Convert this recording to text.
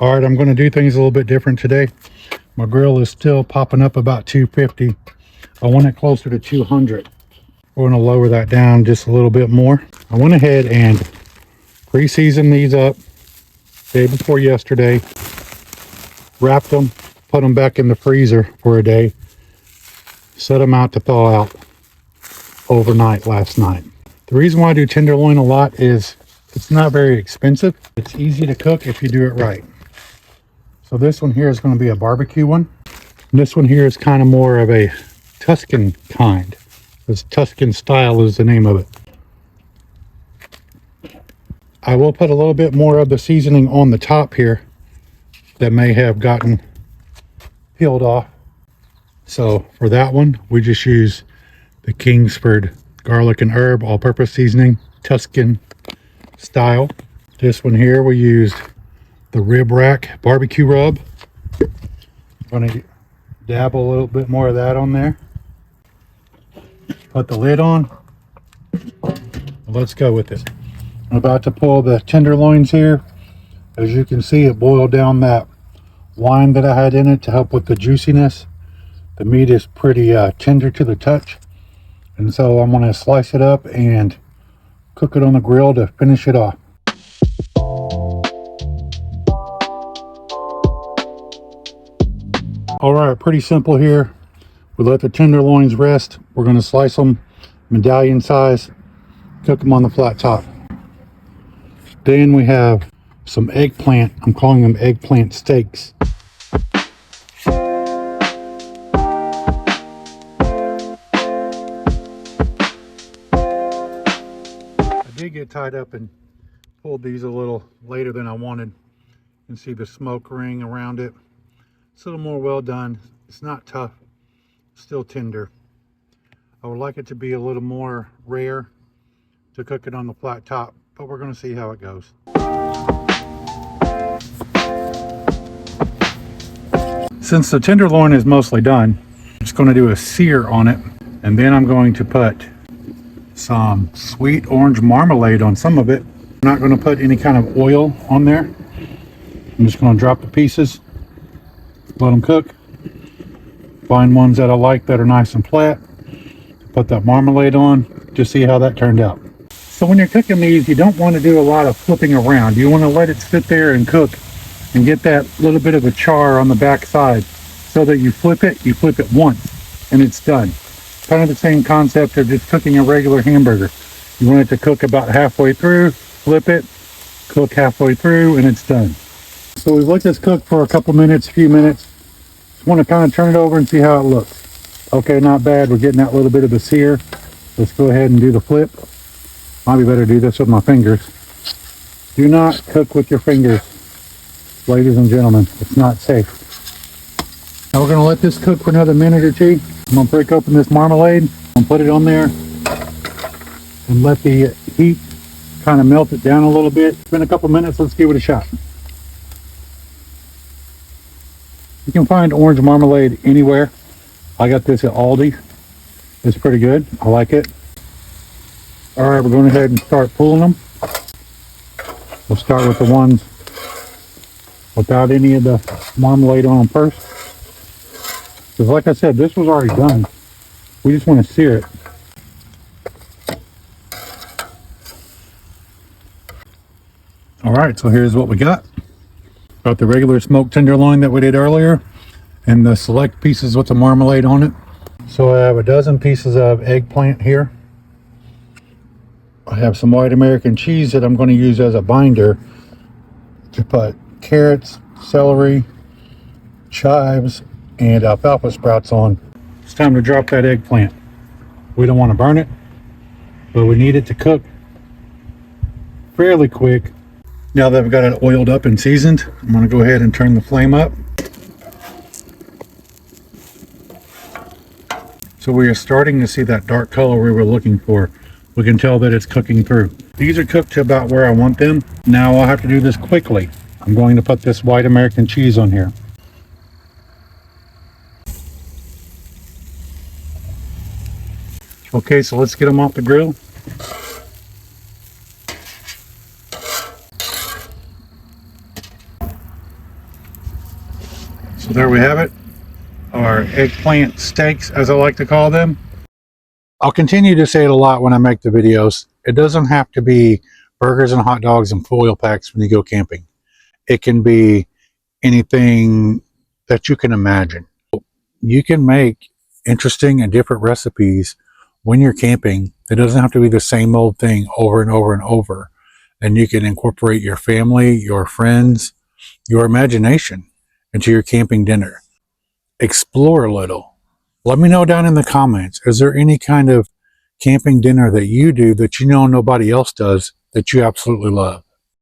All right, I'm going to do things a little bit different today. My grill is still popping up about 250. I want it closer to 200. We're going to lower that down just a little bit more. I went ahead and pre-seasoned these up day before yesterday. Wrapped them, put them back in the freezer for a day. Set them out to thaw out overnight last night. The reason why I do tenderloin a lot is it's not very expensive. It's easy to cook if you do it right. So this one here is going to be a barbecue one. And this one here is kind of more of a Tuscan kind. This Tuscan style is the name of it. I will put a little bit more of the seasoning on the top here that may have gotten peeled off. So for that one, we just use the Kingsford garlic and herb all-purpose seasoning, Tuscan style. This one here, we used the rib rack barbecue rub. I'm going to dabble a little bit more of that on there. Put the lid on. Let's go with it. I'm about to pull the tenderloins here. As you can see, it boiled down that wine that I had in it to help with the juiciness. The meat is pretty tender to the touch. And so I'm going to slice it up and cook it on the grill to finish it off. All right, pretty simple here. We let the tenderloins rest. We're going to slice them medallion size, cook them on the flat top. Then we have some eggplant. I'm calling them eggplant steaks. I did get tied up and pulled these a little later than I wanted. You can see the smoke ring around it. It's a little more well done. It's not tough, still tender. I would like it to be a little more rare to cook it on the flat top, but we're going to see how it goes. Since the tenderloin is mostly done, I'm just going to do a sear on it, and then I'm going to put some sweet orange marmalade on some of it. I'm not going to put any kind of oil on there. I'm just going to drop the pieces, let them cook. Find ones that I like that are nice and flat. Put that marmalade on, just see how that turned out. So when you're cooking these, you don't want to do a lot of flipping around. You want to let it sit there and cook and get that little bit of a char on the back side, so that you flip it once and it's done. Kind of the same concept of just cooking a regular hamburger. You want it to cook about halfway through, flip it, cook halfway through, and it's done. So we've let this cook for a couple minutes, a few minutes. Just want to kind of turn it over and see how it looks. Okay, not bad. We're getting that little bit of a sear. Let's go ahead and do the flip. Might be better do this with my fingers. Do not cook with your fingers, ladies and gentlemen. It's not safe. Now we're going to let this cook for another minute or two. I'm going to break open this marmalade and put it on there and let the heat kind of melt it down a little bit. It's been a couple minutes. Let's give it a shot. You can find orange marmalade anywhere. I got this at Aldi. It's pretty good. I like it. All right, we're going ahead and start pulling them. We'll start with the ones without any of the marmalade on them first. Because like I said, this was already done. We just want to sear it. All right, so here's what we got. Got the regular smoked tenderloin that we did earlier, and the select pieces with the marmalade on it. So I have a dozen pieces of eggplant here. I have some white American cheese that I'm going to use as a binder to put carrots, celery, chives, and alfalfa sprouts on. It's time to drop that eggplant. We don't want to burn it, but we need it to cook fairly quick. Now that I've got it oiled up and seasoned, I'm going to go ahead and turn the flame up. So we are starting to see that dark color we were looking for. We can tell that it's cooking through. These are cooked to about where I want them. Now I'll have to do this quickly. I'm going to put this white American cheese on here. Okay, so let's get them off the grill. So there we have it, our eggplant steaks, as I like to call them. I'll continue to say it a lot when I make the videos. It doesn't have to be burgers and hot dogs and foil packs when you go camping. It can be anything that you can imagine. You can make interesting and different recipes when you're camping. It doesn't have to be the same old thing over and over and over. And you can incorporate your family, your friends, your imagination into your camping dinner. Explore a little. Let me know down in the comments, is there any kind of camping dinner that you do that you know nobody else does that you absolutely love?